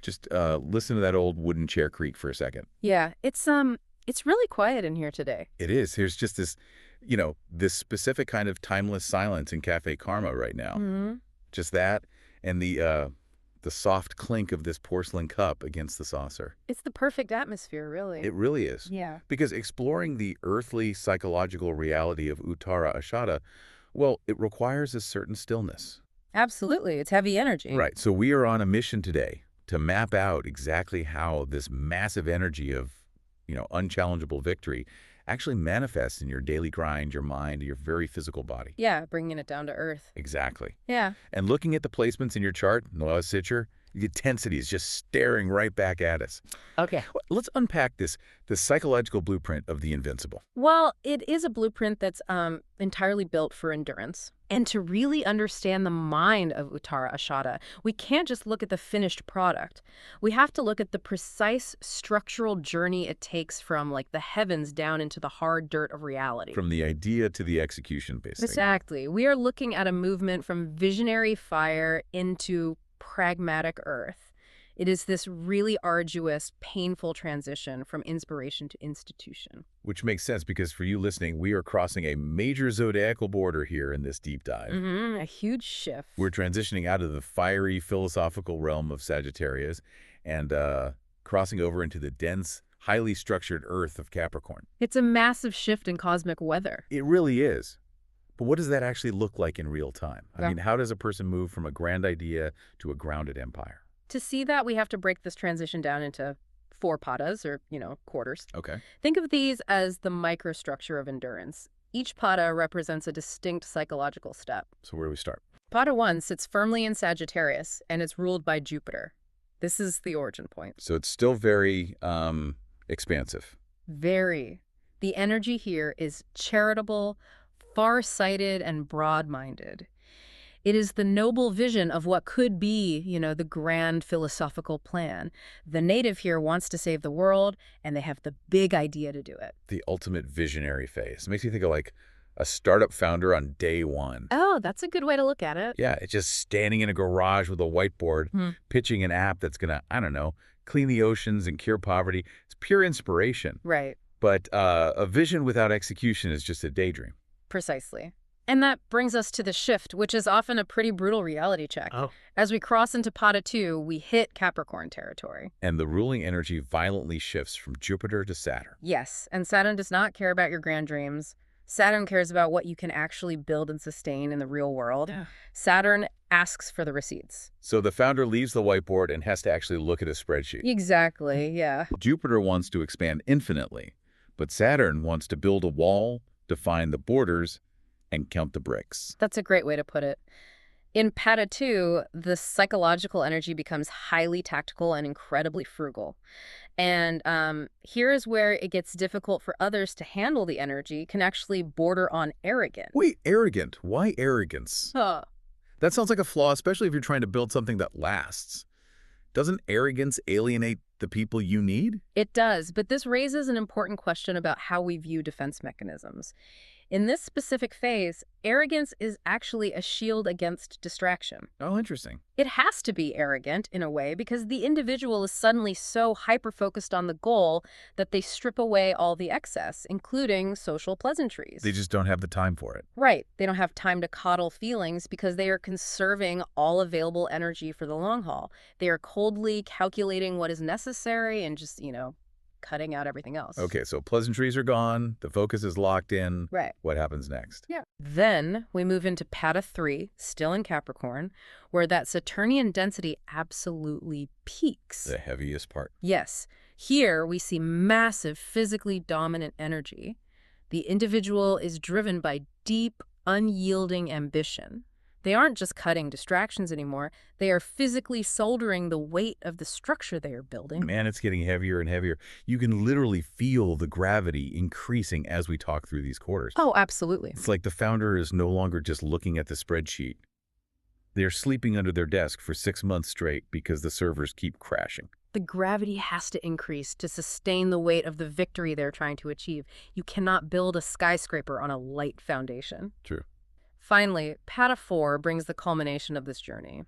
Just listen to that old wooden chair creak for a second. Yeah, it's really quiet in here today. It is. There's just this, this specific kind of timeless silence in Cafe Karma right now. Mm-hmm. Just that and the soft clink of this porcelain cup against the saucer. It's the perfect atmosphere, really. It really is. Yeah. Because exploring the earthly psychological reality of Uttara Ashada, well, it requires a certain stillness. Absolutely. It's heavy energy. Right. So we are on a mission today to map out exactly how this massive energy of, unchallengeable victory actually manifests in your daily grind, your mind, your very physical body. Yeah, bringing it down to earth. Exactly. Yeah. And looking at the placements in your chart, Noah Sitcher, the intensity is just staring right back at us. Okay. Let's unpack the psychological blueprint of the invincible. Well, it is a blueprint that's entirely built for endurance. And to really understand the mind of Uttara Ashada, we can't just look at the finished product. We have to look at the precise structural journey it takes from like the heavens down into the hard dirt of reality. From the idea to the execution, basically. Exactly. We are looking at a movement from visionary fire into pragmatic earth. It is this really arduous, painful transition from inspiration to institution. Which makes sense because for you listening, we are crossing a major zodiacal border here in this deep dive. Mm-hmm. A huge shift. We're transitioning out of the fiery philosophical realm of Sagittarius and crossing over into the dense, highly structured earth of Capricorn. It's a massive shift in cosmic weather. It really is. But what does that actually look like in real time? I Yeah. mean, how does a person move from a grand idea to a grounded empire? To see that, we have to break this transition down into 4 padas, or, quarters. Okay. Think of these as the microstructure of endurance. Each pada represents a distinct psychological step. So where do we start? Pada 1 sits firmly in Sagittarius, and it's ruled by Jupiter. This is the origin point. So it's still very expansive. Very. The energy here is charitable, far-sighted, and broad-minded. It is the noble vision of what could be, the grand philosophical plan. The native here wants to save the world, and they have the big idea to do it. The ultimate visionary phase. It makes me think of like a startup founder on day one. Oh, that's a good way to look at it. Yeah, it's just standing in a garage with a whiteboard, pitching an app that's going to, I don't know, clean the oceans and cure poverty. It's pure inspiration. Right. But a vision without execution is just a daydream. Precisely. And that brings us to the shift, which is often a pretty brutal reality check. Oh. As we cross into Pada 2, we hit Capricorn territory. And the ruling energy violently shifts from Jupiter to Saturn. Yes, and Saturn does not care about your grand dreams. Saturn cares about what you can actually build and sustain in the real world. Yeah. Saturn asks for the receipts. So the founder leaves the whiteboard and has to actually look at a spreadsheet. Exactly, yeah. Jupiter wants to expand infinitely, but Saturn wants to build a wall, define the borders, and count the bricks. That's a great way to put it. In Pada 2, the psychological energy becomes highly tactical and incredibly frugal. And here is where it gets difficult for others to handle the energy, can actually border on arrogant. Wait, arrogant? Why arrogance? Huh. That sounds like a flaw, especially if you're trying to build something that lasts. Doesn't arrogance alienate the people you need? It does, but this raises an important question about how we view defense mechanisms. In this specific phase, arrogance is actually a shield against distraction. Oh, interesting. It has to be arrogant, in a way, because the individual is suddenly so hyper-focused on the goal that they strip away all the excess, including social pleasantries. They just don't have the time for it. Right. They don't have time to coddle feelings because they are conserving all available energy for the long haul. They are coldly calculating what is necessary and just, cutting out everything else. Okay, so pleasantries are gone. The focus is locked in. Right. What happens next? Yeah. Then we move into Pada 3, still in Capricorn, where that Saturnian density absolutely peaks. The heaviest part. Yes. Here we see massive physically dominant energy. The individual is driven by deep, unyielding ambition. They aren't just cutting distractions anymore. They are physically soldering the weight of the structure they are building. Man, it's getting heavier and heavier. You can literally feel the gravity increasing as we talk through these quarters. Oh, absolutely. It's like the founder is no longer just looking at the spreadsheet. They're sleeping under their desk for 6 months straight because the servers keep crashing. The gravity has to increase to sustain the weight of the victory they're trying to achieve. You cannot build a skyscraper on a light foundation. True. Finally, Pada 4 brings the culmination of this journey.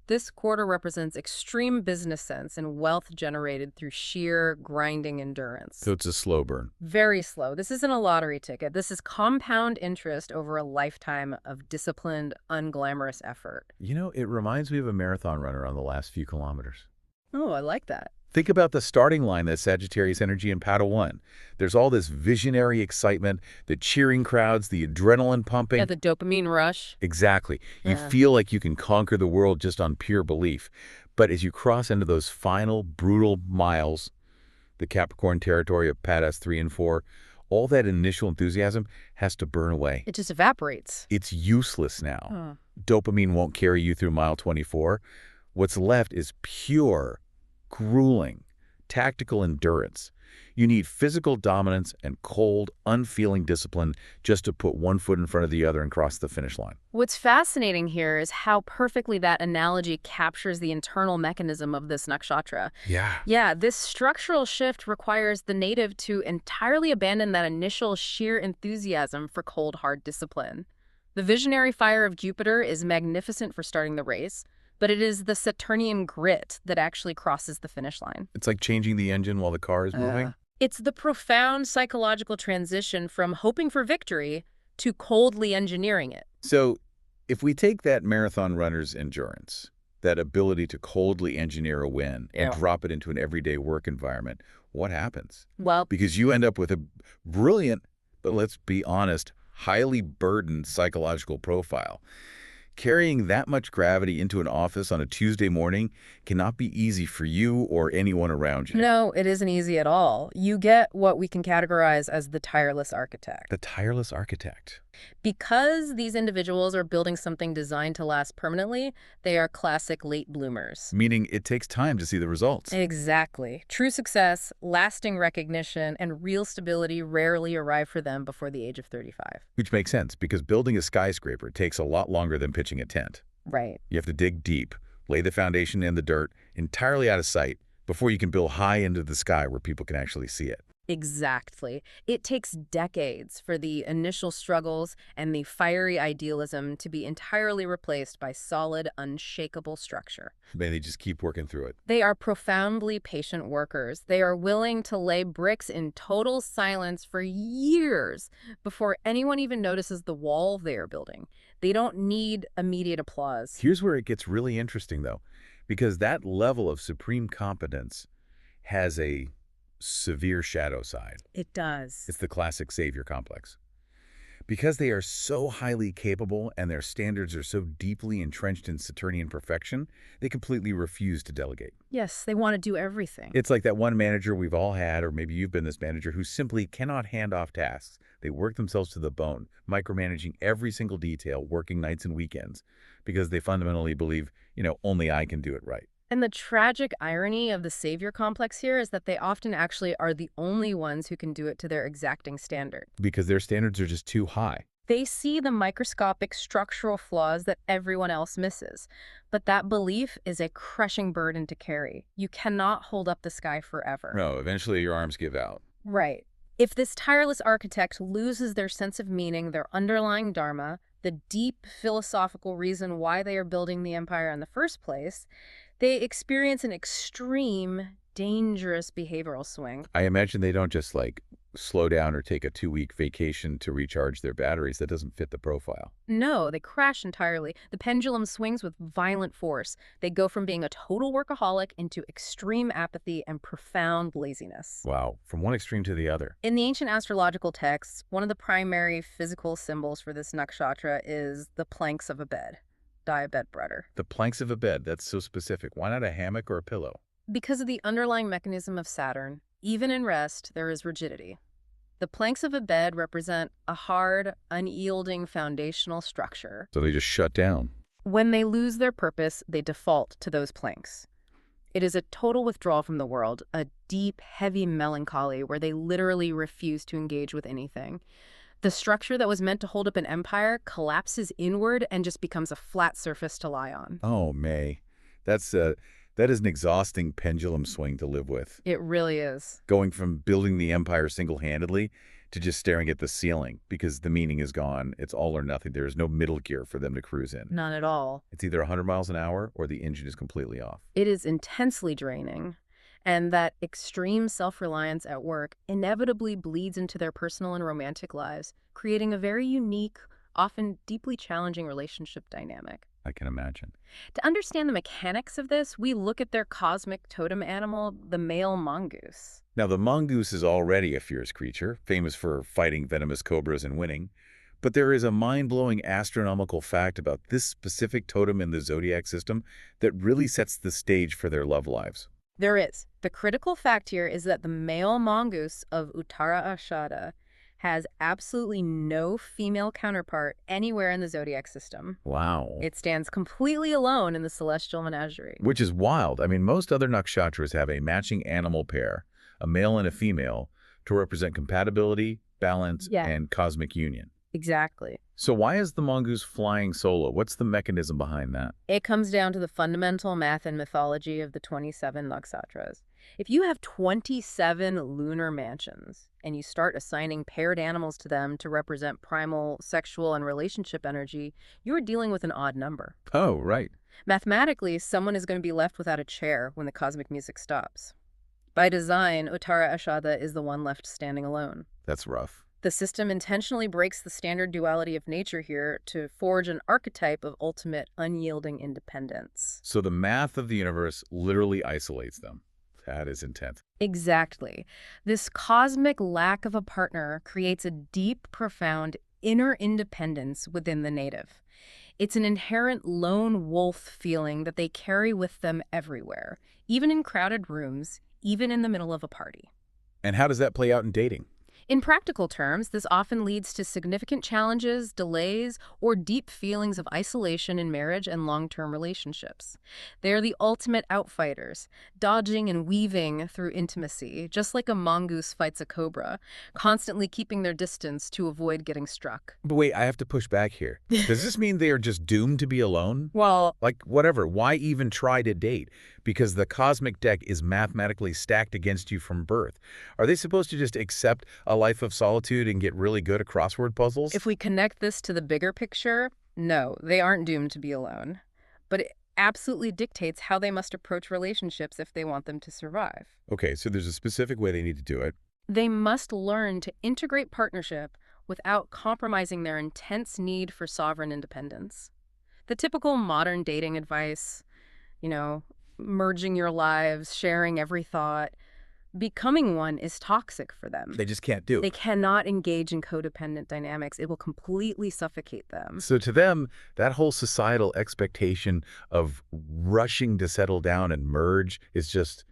This quarter represents extreme business sense and wealth generated through sheer grinding endurance. So it's a slow burn. Very slow. This isn't a lottery ticket. This is compound interest over a lifetime of disciplined, unglamorous effort. You know, it reminds me of a marathon runner on the last few kilometers. Oh, I like that. Think about the starting line that's Sagittarius energy in Paddle 1. There's all this visionary excitement, the cheering crowds, the adrenaline pumping. Yeah, the dopamine rush. Exactly. You Yeah. feel like you can conquer the world just on pure belief. But as you cross into those final, brutal miles, the Capricorn territory of Padas 3 and 4, all that initial enthusiasm has to burn away. It just evaporates. It's useless now. Huh. Dopamine won't carry you through mile 24. What's left is pure, grueling, tactical endurance. You need physical dominance and cold, unfeeling discipline just to put one foot in front of the other and cross the finish line. What's fascinating here is how perfectly that analogy captures the internal mechanism of this nakshatra. Yeah. Yeah, this structural shift requires the native to entirely abandon that initial sheer enthusiasm for cold, hard discipline. The visionary fire of Jupiter is magnificent for starting the race, but it is the Saturnian grit that actually crosses the finish line. It's like changing the engine while the car is moving. It's the profound psychological transition from hoping for victory to coldly engineering it. So if we take that marathon runner's endurance, that ability to coldly engineer a win and Yeah. drop it into an everyday work environment, what happens? Well, Because you end up with a brilliant, but let's be honest, highly burdened psychological profile. Carrying that much gravity into an office on a Tuesday morning cannot be easy for you or anyone around you. no, it isn't easy at all. You get what we can categorize as the tireless architect. The tireless architect. Because these individuals are building something designed to last permanently, they are classic late bloomers. Meaning it takes time to see the results. Exactly. True success, lasting recognition, and real stability rarely arrive for them before the age of 35. Which makes sense because building a skyscraper takes a lot longer than pitching a tent. Right. You have to dig deep, lay the foundation in the dirt, entirely out of sight, before you can build high into the sky where people can actually see it. Exactly. It takes decades for the initial struggles and the fiery idealism to be entirely replaced by solid, unshakable structure. May they just keep working through it. They are profoundly patient workers. They are willing to lay bricks in total silence for years before anyone even notices the wall they are building. They don't need immediate applause. Here's where it gets really interesting, though, because that level of supreme competence has a severe shadow side. It does. It's the classic savior complex. Because they are so highly capable and their standards are so deeply entrenched in Saturnian perfection, they completely refuse to delegate. Yes, they want to do everything. It's like that one manager we've all had, or maybe you've been this manager, who simply cannot hand off tasks. They work themselves to the bone, micromanaging every single detail, working nights and weekends, because they fundamentally believe, only I can do it right. And the tragic irony of the savior complex here is that they often actually are the only ones who can do it to their exacting standard. Because their standards are just too high. They see the microscopic structural flaws that everyone else misses. But that belief is a crushing burden to carry. You cannot hold up the sky forever. No, eventually your arms give out. Right. If this tireless architect loses their sense of meaning, their underlying dharma, the deep philosophical reason why they are building the empire in the first place, they experience an extreme, dangerous behavioral swing. I imagine they don't just slow down or take a 2-week vacation to recharge their batteries. That doesn't fit the profile. No, they crash entirely. The pendulum swings with violent force. They go from being a total workaholic into extreme apathy and profound laziness. Wow, from one extreme to the other. In the ancient astrological texts, one of the primary physical symbols for this nakshatra is the planks of a bed. Diabet brother. The planks of a bed, that's so specific. Why not a hammock or a pillow? Because of the underlying mechanism of Saturn, even in rest, there is rigidity. The planks of a bed represent a hard, unyielding foundational structure. So they just shut down. When they lose their purpose, they default to those planks. It is a total withdrawal from the world, a deep, heavy melancholy where they literally refuse to engage with anything. The structure that was meant to hold up an empire collapses inward and just becomes a flat surface to lie on. Oh, May. That is an exhausting pendulum swing to live with. It really is. Going from building the empire single-handedly to just staring at the ceiling because the meaning is gone. It's all or nothing. There's no middle gear for them to cruise in. None at all. It's either 100 miles an hour or the engine is completely off. It is intensely draining. And that extreme self-reliance at work inevitably bleeds into their personal and romantic lives, creating a very unique, often deeply challenging relationship dynamic. I can imagine. To understand the mechanics of this, we look at their cosmic totem animal, the male mongoose. Now, the mongoose is already a fierce creature, famous for fighting venomous cobras and winning. But there is a mind-blowing astronomical fact about this specific totem in the zodiac system that really sets the stage for their love lives. There is. The critical fact here is that the male mongoose of Uttara Ashada has absolutely no female counterpart anywhere in the zodiac system. Wow. It stands completely alone in the celestial menagerie. Which is wild. I mean, most other nakshatras have a matching animal pair, a male and a female, to represent compatibility, balance, and cosmic union. Exactly. So why is the mongoose flying solo? What's the mechanism behind that? It comes down to the fundamental math and mythology of the 27 nakshatras. If you have 27 lunar mansions and you start assigning paired animals to them to represent primal, sexual, and relationship energy, you're dealing with an odd number. Oh, right. Mathematically, someone is going to be left without a chair when the cosmic music stops. By design, Uttara Ashada is the one left standing alone. That's rough. The system intentionally breaks the standard duality of nature here to forge an archetype of ultimate, unyielding independence. So the math of the universe literally isolates them. That is intense. Exactly. This cosmic lack of a partner creates a deep, profound inner independence within the native. It's an inherent lone wolf feeling that they carry with them everywhere, even in crowded rooms, even in the middle of a party. And how does that play out in dating? In practical terms, this often leads to significant challenges, delays, or deep feelings of isolation in marriage and long-term relationships. They are the ultimate outfighters, dodging and weaving through intimacy, just like a mongoose fights a cobra, constantly keeping their distance to avoid getting struck. But wait, I have to push back here. Does this mean they are just doomed to be alone? Well, Like, whatever, why even try to date? Because the cosmic deck is mathematically stacked against you from birth. Are they supposed to just accept a life of solitude and get really good at crossword puzzles? if we connect this to the bigger picture, no, they aren't doomed to be alone. But it absolutely dictates how they must approach relationships if they want them to survive. Okay, so there's a specific way they need to do it. They must learn to integrate partnership without compromising their intense need for sovereign independence. The typical modern dating advice, merging your lives, sharing every thought, becoming one is toxic for them. They just can't do They it. cannot engage in codependent dynamics. It will completely suffocate them. So to them, that whole societal expectation of rushing to settle down and merge is just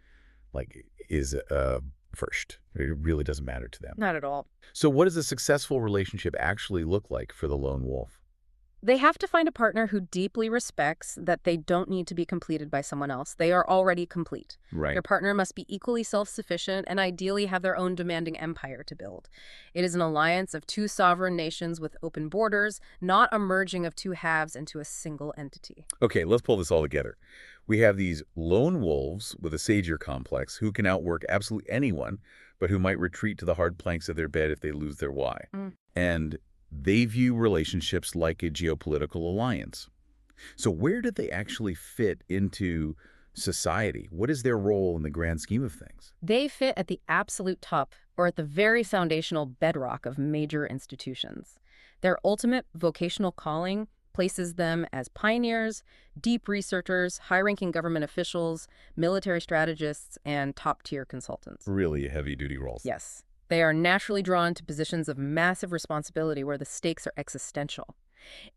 first. It really doesn't matter to them. Not at all. So what does a successful relationship actually look like for the lone wolf? They have to find a partner who deeply respects that they don't need to be completed by someone else. They are already complete. Right. Their partner must be equally self-sufficient and ideally have their own demanding empire to build. It is an alliance of two sovereign nations with open borders, not a merging of two halves into a single entity. Okay, let's pull this all together. We have these lone wolves with a savior complex who can outwork absolutely anyone, but who might retreat to the hard planks of their bed if they lose their why. And they view relationships like a geopolitical alliance. So where do they actually fit into society? What is their role in the grand scheme of things? They fit at the absolute top, or at the very foundational bedrock of major institutions. Their ultimate vocational calling places them as pioneers, deep researchers, high-ranking government officials, military strategists, and top-tier consultants. Really heavy-duty roles. Yes. They are naturally drawn to positions of massive responsibility where the stakes are existential.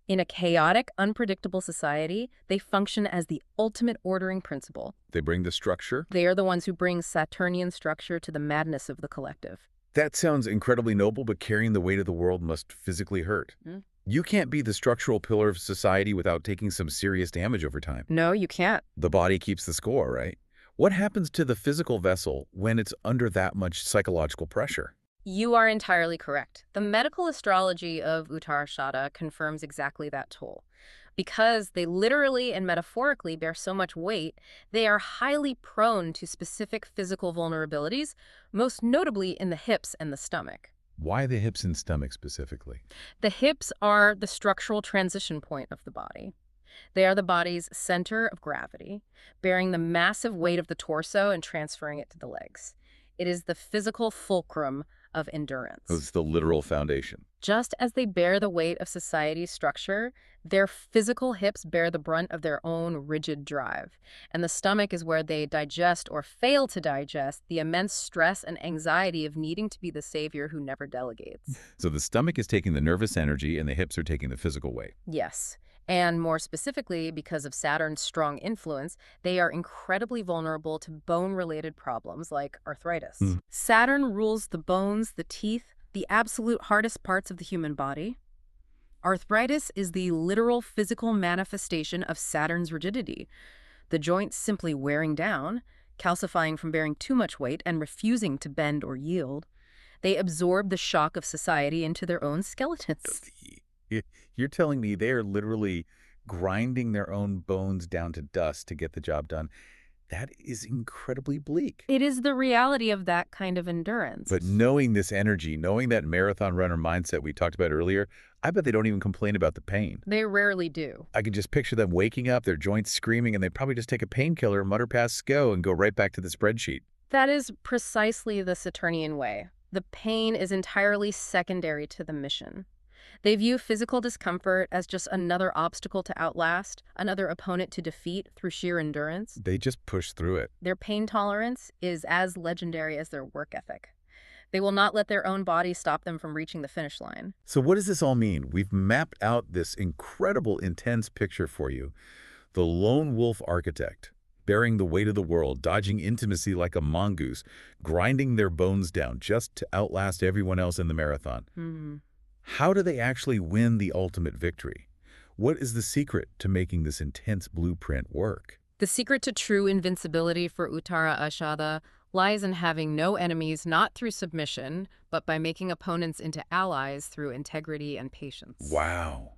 In a chaotic, unpredictable society, they function as the ultimate ordering principle. They bring the structure. They are the ones who bring Saturnian structure to the madness of the collective. That sounds incredibly noble, but carrying the weight of the world must physically hurt. You can't be the structural pillar of society without taking some serious damage over time. No, you can't. The body keeps the score, right? What happens to the physical vessel when it's under that much psychological pressure? You are entirely correct. The medical astrology of Uttara Ashada confirms exactly that toll. Because they literally and metaphorically bear so much weight, they are highly prone to specific physical vulnerabilities, most notably in the hips and the stomach. Why the hips and stomach specifically? The hips are the structural transition point of the body. They are the body's center of gravity, bearing the massive weight of the torso and transferring it to the legs. It is the physical fulcrum of endurance. It's the literal foundation. Just as they bear the weight of society's structure, their physical hips bear the brunt of their own rigid drive. And the stomach is where they digest or fail to digest the immense stress and anxiety of needing to be the savior who never delegates. So the stomach is taking the nervous energy and the hips are taking the physical weight. Yes. And more specifically, because of Saturn's strong influence, they are incredibly vulnerable to bone-related problems like arthritis. Saturn rules the bones, the teeth, the absolute hardest parts of the human body. Arthritis is the literal physical manifestation of Saturn's rigidity, the joints simply wearing down, calcifying from bearing too much weight, and refusing to bend or yield. They absorb the shock of society into their own skeletons. You're telling me they are literally grinding their own bones down to dust to get the job done. That is incredibly bleak. It is the reality of that kind of endurance. But knowing this energy, knowing that marathon runner mindset we talked about earlier, I bet they don't even complain about the pain. They rarely do. I can just picture them waking up, their joints screaming, and they'd probably just take a painkiller, mutter past go, and go right back to the spreadsheet. That is precisely the Saturnian way. The pain is entirely secondary to the mission. They view physical discomfort as just another obstacle to outlast, another opponent to defeat through sheer endurance. They just push through it. Their pain tolerance is as legendary as their work ethic. They will not let their own body stop them from reaching the finish line. So what does this all mean? We've mapped out this incredible, intense picture for you. The lone wolf architect, bearing the weight of the world, dodging intimacy like a mongoose, grinding their bones down just to outlast everyone else in the marathon. How do they actually win the ultimate victory? What is the secret to making this intense blueprint work? The secret to true invincibility for Uttara Ashada lies in having no enemies not through submission, but by making opponents into allies through integrity and patience. Wow,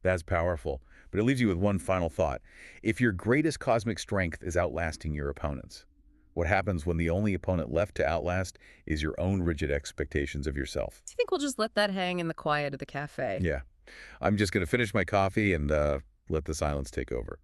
that's powerful. But it leaves you with one final thought. If your greatest cosmic strength is outlasting your opponents, what happens when the only opponent left to outlast is your own rigid expectations of yourself? Do you think we'll just let that hang in the quiet of the cafe? Yeah. I'm just going to finish my coffee and let the silence take over.